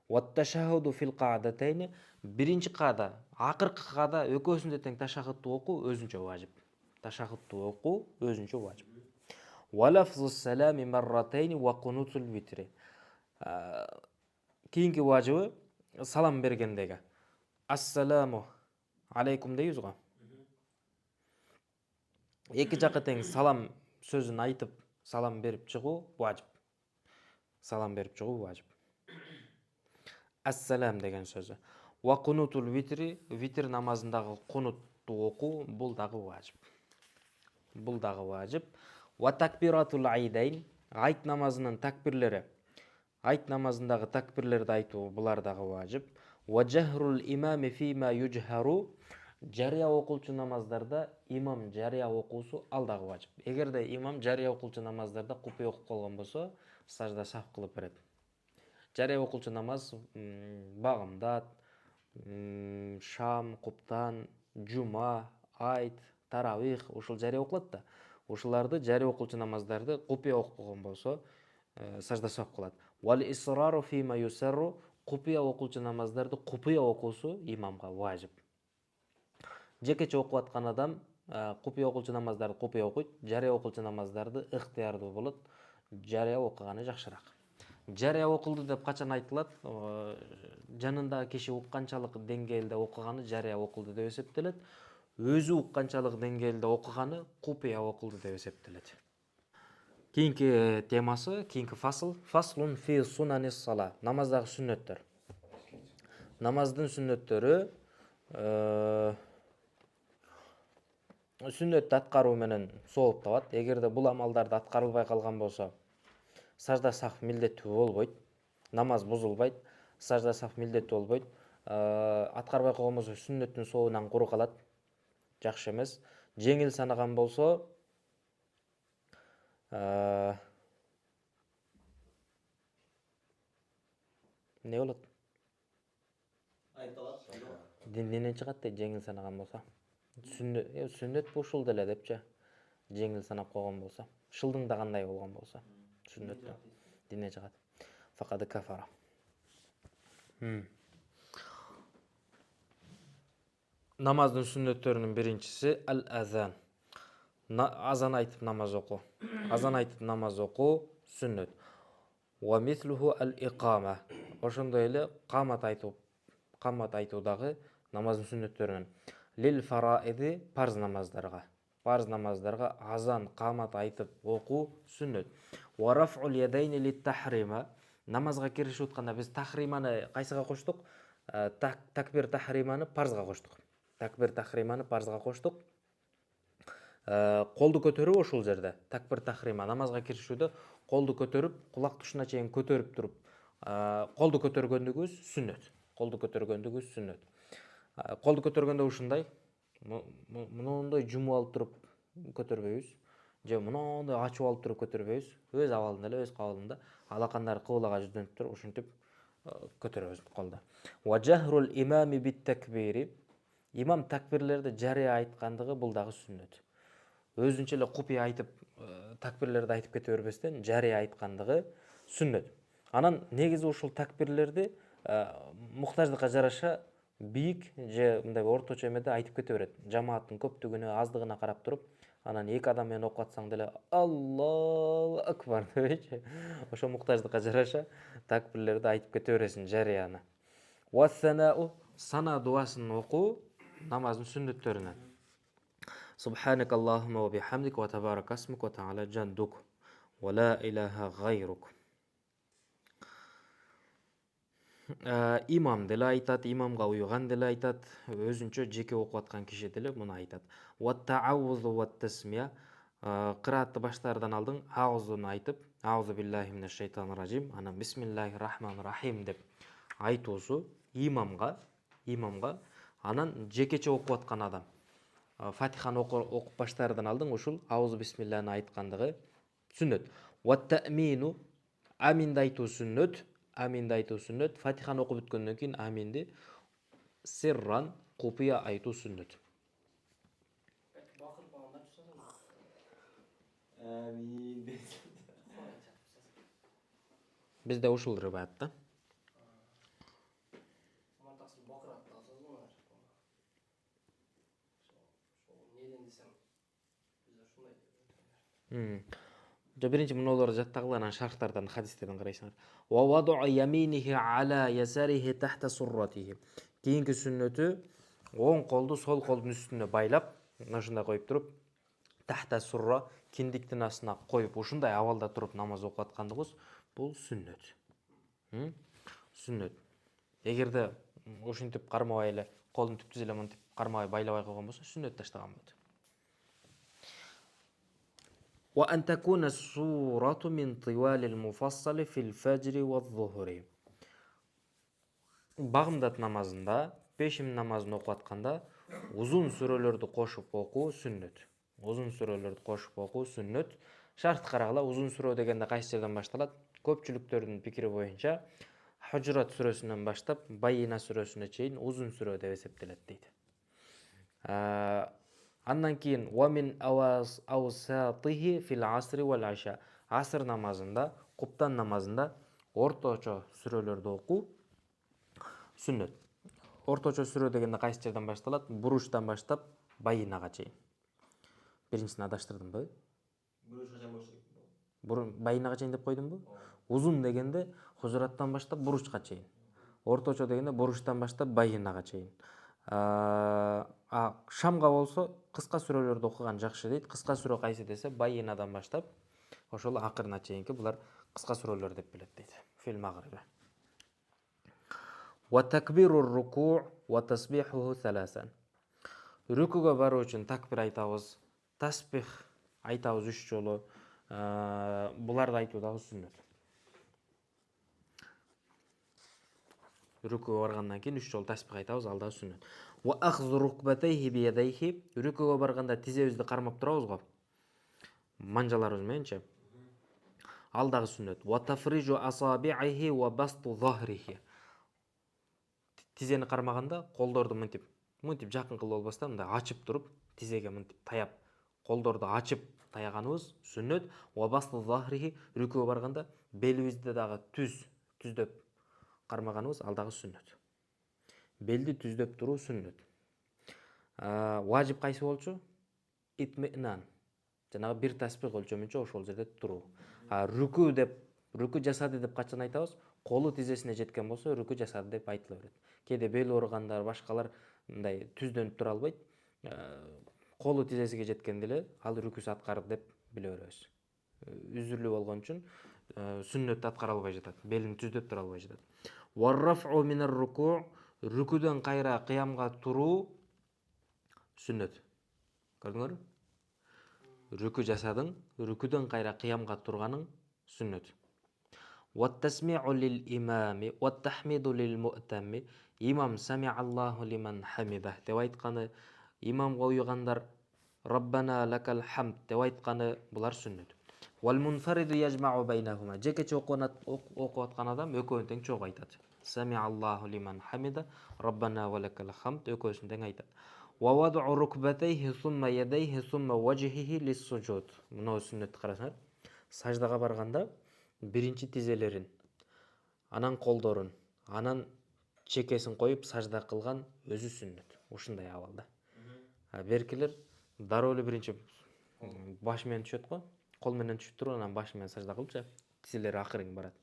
Ват ташаххуду фил каадатайни. Биринчи каада, акыркы каада экөөсүндө тең ташаххудду окуу өзүнчө важип. Ташаххудду окуу өзүнчө важип. Ва лафзус салами марратайни ва кунутул витри. Кийинки важибы салам бергендеги. Ассаламу алейкум дейбиз го. Эки жакка тең салам сөзін айтып салам беріп шығу важып. Салам беріп шығу важып. Ассалам деген сөзі. Ва кунутул витри, витр намазындағы кунутты оқу бұл дағы важып. Бұл дағы важып. Ва такбиратул айдайн, айт намазының такбирлері. Айт намазындағы такбирлерді айту бұлар дағы важып. Ва жахрул имами фима юджхару, жария оқылчы намаздарда имам жария оқусы алдағы важып. Егерде имам жария оқылчы намаздарда құпия оқып қалған болса, сажда саф қылып береді. Жария оқылчы намаз бағымдат, шам, құптан, жума, айт, таравих, ошол жария оқылады да. Ошоларды жария оқылчы намаздарды құпия оқып қалған болса, сажда саф қылады. Вал исрару фима юсарру, құпия оқылчы намаздарды құпия оқусы имамға важып. Жекече оқып атқан адам құпия оқылчы намаздарды құпия оқиды, жария оқылчы намаздарды ықтиярды болады, жария оқығаны жақшырақ. Жария оқылды деп қачан айтылады? Жанындағы киши укканчалык деңгээлде оқығаны жария оқылды деп есептелет. Өзі укканчалык деңгээлде оқығаны құпия оқылды деп есептелет. Кейінгі темасы, кейінгі фасыл. Фаслун фи сунанис сала. Намаздағы сүннеттер. Намаздың сүннеттері сүннетті атқару менен соолуп табат. Егерде бұл амалдарды атқарылбай қалған болса, сажда саф милдеттүү болбойт, намаз бузулбайт, сажда саф милдеттүү болбойт. Аткарбай койгон болсо сүннөттүн соонан куру калат, жакшы эмес. Жеңил санаган болсо не болот? Динден чыгат дейт, жеңил санаган болсо. Сүннөт ушул деле депчи. Жеңил санап койгон болсо, шылдыңда кандай болгон болсо, сүннөттө дине чыгат. Факады кафара. Намаздын сүннөттөрүнүн биринчиси ал-азан. Азан айтып намаз окуу. Азан айтып намаз окуу сүннөт. Ва мислуху ал-иқама. Ошондой эле камат айтуудагы намаздын сүннөттөрүнөн. Лил фараиди, парз намаздарга. Парз намаздарга азан, камат айтып окуу сүннөт. Ва раф'ул ядайни лит-тахрима. Намазга киришип атканда биз тахриманы кайсыга коштук? Такбир тахриманы парзга коштук. Такбир тахриманы парзга коштук. Колду көтөрүп ошол жерде. Такбир тахрима намазга киришүүдө колду көтөрүп, кулак тушуна чейин көтөрүп туруп, колду көтөргөндүгүбүз сүннөт. Колду көтөргөндүгүбүз сүннөт. Колду көтөргөндө ушундай, мындай жумуп алып туруп көтөрбөйбүз, же мындай ачып алып туруп көтөрбөйбүз. Өз абалында эле, өз кабылында алакандары кыблага жүзөнүп туруп ушинтип көтөрөбүз колду. Ва жахрул имами бит-такбири. Имам такбирлерди жария айткандыгы бул дагы сүннөт. Өзүнчө эле купия айтып, такбирлерди айтып кете бербестен жария айткандыгы сүннөт. Анан негизи ушул такбирлерди муктаждыкка жараша бийик же мындай орточо эмеде айтып кете берет. Жамааттын көптүгүнө, аздыгына карап туруп, анан эки адам менен окуп атсаң деле Аллаху акбар дебейчи. Ошо муктаждыкка жараша такбирлерди айтып кете бересиң жарияны. Ва санау, сана дуасын окуу намаздын сүннөттөрүнөн. Субханак Аллахумма ва бихамдик ва табарак асмук ва та'ала джаддук ва ла илаха гайрук. Имам деле айтат, имамга уйган деле айтат, өзүнчө жеке окуп аткан киши деле муну айтат. Ва та'авузу ва тасмия, кыраатты баштаардан алдын аузуну айтып, аузу биллахи минаш шайтанир ражим, анан бисмиллахир рахманир рахим деп айтуусу имамга, анан жекече окуп аткан адам Фатиханы окуп баштаардан алдын ушул аузу бисмиллахны айткандыгы сүннөт. Ва та'мину, аминди айтуу сүннөт. Аминди айтуу сүннөт. Фатиханы окуп бүткөндөн кийин аминди сирран купия айтуу сүннөт. Бизде ушул рибаят да. Биринчи мунуларды жаттагыла, анан шархтардан, хадистерден карайсыңар. Ва ваду'а яминихи аля ясарихи тахта сурратихи. Кийинки сүннөтү оң колду сол колдун үстүнө байлап, ушундай коюп туруп, tahta surra киндиктин астына коюп ушундай абалда туруп намаз окуп аткандыгыбыз бул сүннөт. Сүннөт. Эгерде ушинтип кармабай эле колун түптүз эле мынтип кармабай байлабай койгон болсо сүннөт таштаган болот. وأن تكون السورة من طوال المفصل في الفجر والظهر. Багымдат намазында, пешим намазын окуп атканда узун сүрөлөрдү кошуп окуу сүннөт. Узун сүрөлөрдү кошуп окуу сүннөт. Шарт карагыла узун сүрө дегенде кайсы жерден башталат? Көпчүлүктөрдүн пикири боюнча Хужурат сүрөсүнөн баштап Байина сүрөсүнө чейин узун сүрө деп эсептелет дейт. Андан кийин وَمِنْ أَوْسَاطِهِ فِي الْعَصْرِ وَالْعِشَاءِ. Аср намазында, куптан намазында орточо сүрөлөрдү окуу сүннөт. Орточо сүрө дегенде кайсы жерден башталат? Буруштан баштап Байинага чейин. Биринчисин адаштырдымбы? Бурушка чейин болуш керек. Байинага чейин деп койдумбу? Узун дегенде Хужураттан баштап Буручка чейин. Орточо дегенде Буруштан баштап Байинага чейин. Шамга болсо кыска сүрөлөрдү окуган жакшы дейт. Кыска сүрө кайсы десе Байинадан баштап ошол акырына чейинки булар кыска сүрөлөр деп билет дейт. Фил магриби. وَتَكْبِيرُ الرُّكُوعِ وَتَسْبِيحُهُ ثَلَاثًا. Рүкүгө баруу үчүн такбир айтабыз, тасбих айтабыз 3 жолу. Буларды айтуу дагы сүннөт. Рүкүгө баргандан кийин 3 жолу тасбих айтабыз, ал дагы сүннөт. وَأَخْذُ رُكْبَتَيْهِ بِيَدَيْهِ. Рүкүгө барганда тизебизди кармап турабыз го. Манжаларыбыз мененчи. Ал дагы сүннөт. وَتَفْرِجُ أَصَابِعِهِ وَبَسْطُ ظَهْرِهِ. Тизени кармаганда колдорду мынтип жакын кылып албастан мындай ачып туруп, тизеге мынтип таяп, колдорду ачып таяганыбыз сүннөт. وَبَسْطُ ظَهْرِهِ. Рүкүгө барганда белибизди дагы түздөп кармаганыбыз ал дагы сүннөт. Белди түздөп туруу сүннөт. Важип кайсы болчу? Итминан. Жанагы бир тасбих өлчөмүнчө ошол жерде туруу. Рүкү жасады деп качан айтабыз? Колу тизесине жеткен болсо рүкү жасады деп айтыла берет. Кээде бел ооругандар, башкалар мындай түздөнүп тура албайт. Колу тизесиге жеткенде эле ал рүкүсү аткарды деп биле беребиз. Үзүрлүү болгон үчүн сүннөт аткара албай жатат. Белин түздөп тура албай жатат. وَالرَّفْعُ مِنَ الرُّكُوعِ. Рүкүдөн кайра кыямга туруу сүннөт. Көрдүңөрбү? Рүкү жасадың, рүкүдөн кайра кыямга турганың сүннөт. وَالتَّسْمِعُ لِلْإِمَامِ وَالتَّحْمِدُ لِلْمُؤْتَمِّ. Имам سَمِعَ اللَّهُ لِمَنْ حَمِدَهُ деп айтканы, имамга уйгандар Раббана лакал хамд деп айтканы булар сүннөт. وَالْمُنْفَرِدُ يَجْمَعُ بَيْنَهُمَا. Жекече окуп аткан адам экөөнү тең чогуу айтат. سَمِعَ اللَّهُ لِمَنْ حَمِدَهُ Раббана وَلَكَ الْحَمْدُ экөөсүн тең айтат. وَوَضْعُ رُكْبَتَيْهِ ثُمَّ يَدَيْهِ ثُمَّ وَجْهِهِ لِلسُّجُودِ. Мына сүннөт карасаңар. Саждага барганда биринчи тизелерин, анан колдорун, анан чекесин коюп сажда кылган өзү сүннөт. Ушундай абалда. Беркилер дароо эле биринчи баш менен түшөт го. Кол менен түшүп туруп, анан баш менен сажда кылчу. Тизелери акырын барат.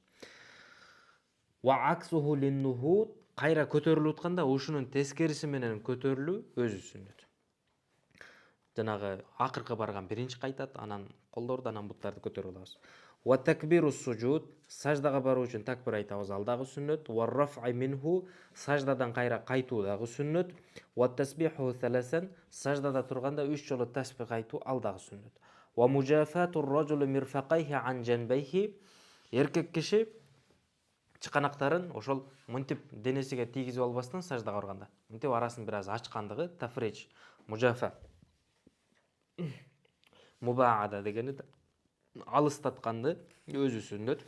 وَعَكْسُهُ لِلنُّهُودِ. Кайра көтөрүлүп атканда ушунун тескериси менен көтөрүлүү өзү сүннөт. Жанагы акыркы барган биринчи кайтат, анан колдорду, анан буттарды көтөрүп алабыз. وَتَكْبِيرُ السُّجُودِ. Саждага баруу үчүн такбир айтабыз, ал дагы сүннөт. وَالرَّفْعِ مِنْهُ. Саждадан кайра кайтуу дагы сүннөт. وَالتَّسْبِيحُ ثَلَاثًا. Саждада турганда 3 жолу тасбих айтуу, ал дагы сүннөт. وَمُجَافَاتُ الرَّجُلِ مِرْفَقَيْهِ عَنْ جَنْبَيْهِ. Эркек киши чыканактарын ошол мынтип денесиге тийгизип албастан саждага барганда, мынтип арасын бир аз ачкандыгы тафриж, мужафа. Мубаада дегени алыстатканды өзү сүннөт.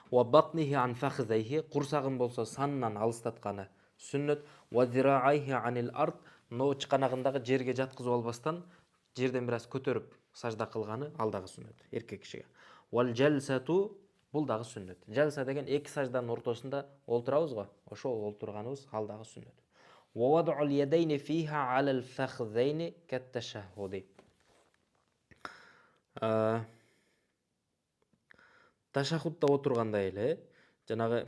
وَبَطْنِهِ عَنْ فَخِذَيْهِ. Курсагын болсо санынан алыстатканы сүннөт. وَذِرَاعَيْهِ عَنِ الْأَرْضِ. Но чыканагындагы жерге жаткызып албастан жерден бир аз көтөрүп сажда кылганы ал дагы сүннөт эркек кишиге. وَالْجَلْسَةُ. Бул дагы сүннөт. Жалса деген эки сажданын ортосунда олтурабыз го. Ошол олтурганыбыз ал дагы сүннөт. وَوَضْعُ الْيَدَيْنِ فِيهَا عَلَى الْفَخِذَيْنِ كَالتَّشَهُّدِ. Ташахудта отургандай эле жанагы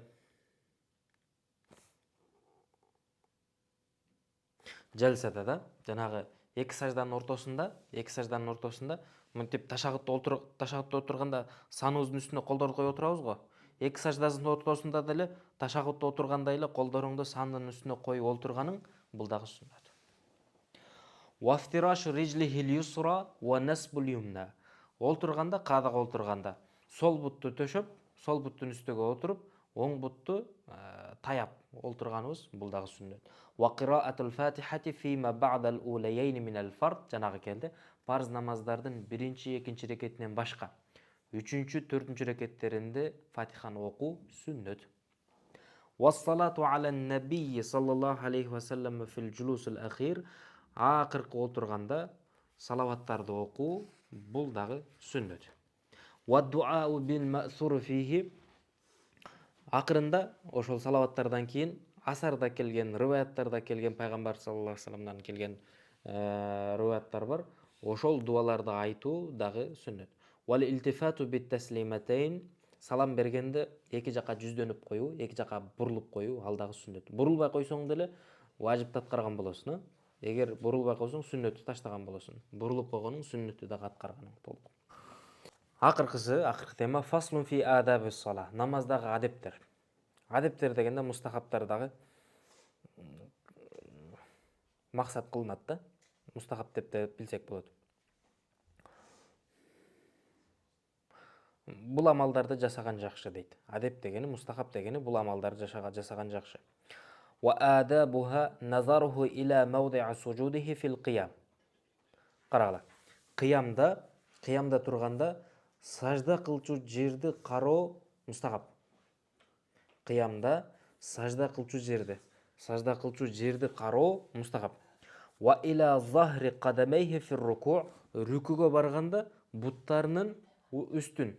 жалсада да жанагы эки сажданын ортосунда мынтип ташагутта отурганда саныбыздын үстүнө колдорду коюп отурабыз го. Эки саждасынын ортосунда деле ташагутта отургандай эле колдоруңду сандын үстүнө коюп олтурганың бул дагы сүннөт. Вафтирашу риджлихил юсра ва насбул юмна. Олтурганда, каадага олтурганда сол бутту төшөп, сол буттун үстүгө отуруп, оң бутту таяп олтурганыбыз бул дагы сүннөт. Ва кыраатул фатихати фима ба'дал улаййин минал фард, жанагы келди. Фарз намаздардын биринчи, экинчи рекетинен башка үчүнчү, төртүнчү рекеттеринде фатиханы окуу сүннөт. Вассалату аля набийи саллаллаху алейхи ва саллам фил жулусил ахир. Акыркы олтурганда салаваттарды окуу бул дагы сүннөт. Ва дуау бил маъсур фихи. Акырында ошол салаваттардан кийин асарда келген, рываяттарда келген, пайгамбар саллаллаху алейхи ва салламдан келген рываяттар бар. Ошол дуаларды айтуу дагы сүннөт. Вал илтифату бит таслиматейн. Салам бергенде эки жака жүздөнүп коюу, эки жака бурулуп коюу ал дагы сүннөт. Бурулбай койсоң деле важипти аткарган болосуң. Эгер бурулбай койсоң сүннөттү таштаган болосуң. Бурулуп койгонуң сүннөттү дагы аткарганың болду. Акыркы тема фаслун фи адабис сала. Намаздагы адептер. Адептер дегенде мустахабтар дагы максат кылынат да. Мустахаб деп те билсек болот. Бул амалдарды жасаган жакшы дейт. Адеп дегени, мустахаб дегени бул амалдарды жасаган жакшы. Ва адабуха назаруху иля мавди'и суджудихи фил қиям. Карагыла. Кыямда турганда сажда кылчу жерди кароо мустахаб. Кыямда сажда кылчу жерди кароо мустахаб. Ва иля захри кадамейхи фир руку'. Рүкүгө барганда буттарынын үстүн,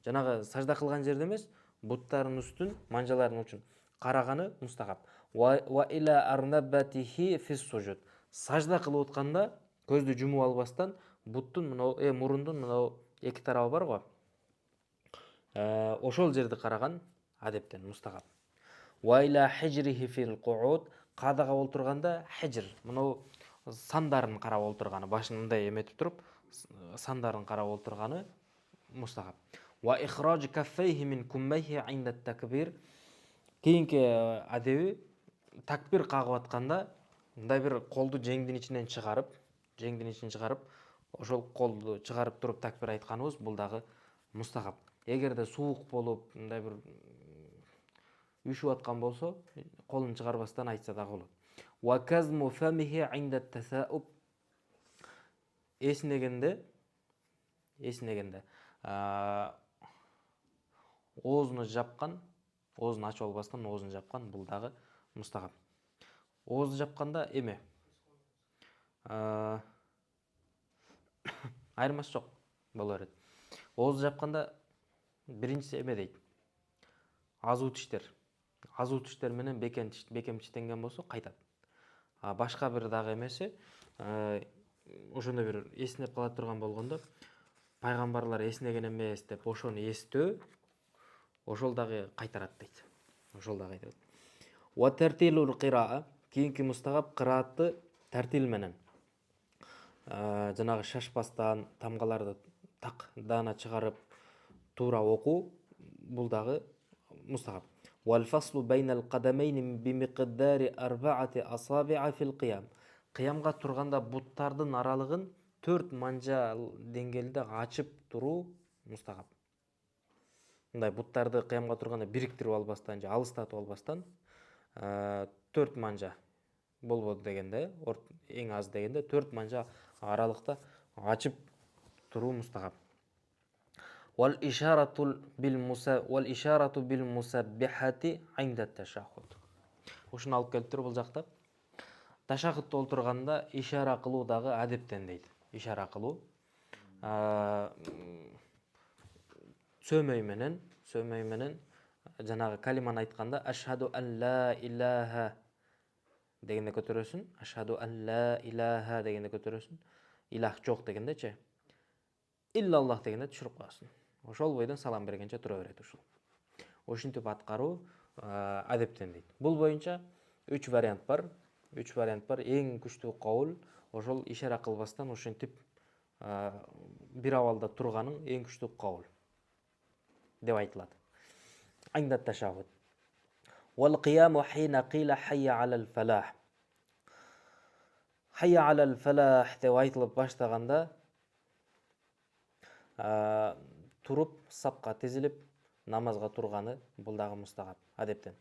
жанагы сажда кылган жерде эмес, буттарынын үстүн, манжалардын учун караганы мустахаб. Ва иля арнабатихи фис сужуд. Сажда кылып атканда көздү жумуп албастан буттун мурундун мына эки тарабы бар го. Ошол жерди караган адептен мустахаб. Ва иля хижрихи фил кууд. Каадага олтурганда хижр, мына сандарын карап олтурганы, башындай эметип туруп, сандарын карап олтурганы мустахаб. Ва ихраджи каффейхи мин куммейхи инда такбир. Кийинки адеби такбир кагып атканда мындай бир колду жеңдин ичинен чыгарып, ошол колду чыгарып туруп такбир айтканыбыз бул дагы мустахаб. Эгерде суук болуп, мындай бир үшүп аткан болсо, колун чыгарбастан айтса дагы болот. Ва казму фамихи инда тасауб. Эсинегенде оозуну жапкан, оозун ачып албастан оозун жапкан бул дагы мустахаб. Оозду жапканда эме айырмасы жок боло берет. Оозду жапканда биринчиси эме дейт. Азуу тиштер менен бекем тиштенген болсо кайтат. Башка бир дагы эмеси, ошондой бир эсинеп кала турган болгондо пайгамбарлар эсинеген эмес деп ошону эстөө, ошол дагы кайтарат дейт. Ва тартилул кираа. Кийинки мустахаб кыраатты тартил менен. Жанагы шашпастан, тамгаларды так даана чыгарып туура окуу бул дагы мустахаб. Вал фаслу байнал кадамейни бимиқдари арбаати асаби'a фил қиям. Кыямга турганда буттардын аралыгын 4 манжа деңгээлде ачып туруу мустахаб. Мындай буттарды кыямга турганда бириктирип албастан же алыстатып албастан 4 манжа болбоду дегенде, эң аз дегенде 4 манжа аралыкта ачып туруу мустахаб. Вал ишарату бил мусаббихати инда ташаххуд. Ушуну алып келиптир бул жакта. Ташаххудта олтурганда ишара кылуу дагы адептен дейт. Ишара кылуу. Сөмөй менен жанагы калиманы айтканда ашхаду ан ла илаха дегенде көтөрөсүн. Ашхаду ан ла илаха дегенде көтөрөсүн. Илах жок дегендечи. Иллаллах дегенде түшүрүп коесуң. Ошол бойдон салам бергенче тура берет ушул. Ошинтип аткаруу адептен дейт. Бул боюнча 3 вариант бар. 3 вариант бар. Эң күчтүү кабыл ошол ишара кылбастан ошентип бир абалда турганың эң күчтүү кабыл деп айтылат. Аңдат ташабут. Wal qiyamu hina qila hayya alal falah. Hayya alal falah деп айтылып баштаганда туруп сапка тизилип намазга турганы бул дагы мустахаб адептен.